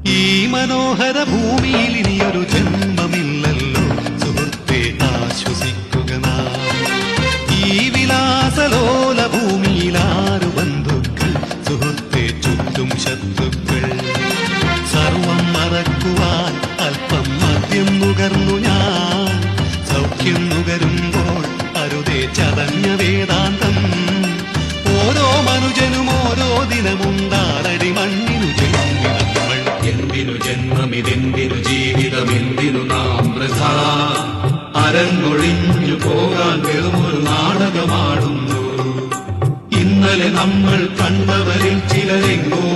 ഈ മനോഹര ഭൂമിയിൽ ഇനിയൊരു ജന്മമില്ലല്ലോ സുഹൃത്തെ, ആശ്വസിക്കുക നാം. ഈ വിലാസലോല ഭൂമിയിൽ ആരു ബന്ധുക്കൾ സുഹൃത്തെ, ചുറ്റും ശത്രുക്കൾ. സർവം മറക്കുവാൻ അല്പം മദ്യം നുകർന്നു ഞാൻ. സൗഖ്യം നുകരുമ്പോൾ അരുതേ ചതഞ്ഞ വേദാന്തം. ഓരോ മനുജനും ഓരോ ദിനമുണ്ടാറടി മണ്ണിനു ജന്മിതങ്ങൾ. എന്തിനു ജന്മമിതെന്തിനു ജീവിതമെന്തിനു നാം വൃഥാ. അരങ്ങൊഴിഞ്ഞു പോകാൻ വെറുമൊരു നാടകമാടുന്നു. ഇന്നലെ നമ്മൾ കണ്ടവരിൽ ചിലരെങ്ങോ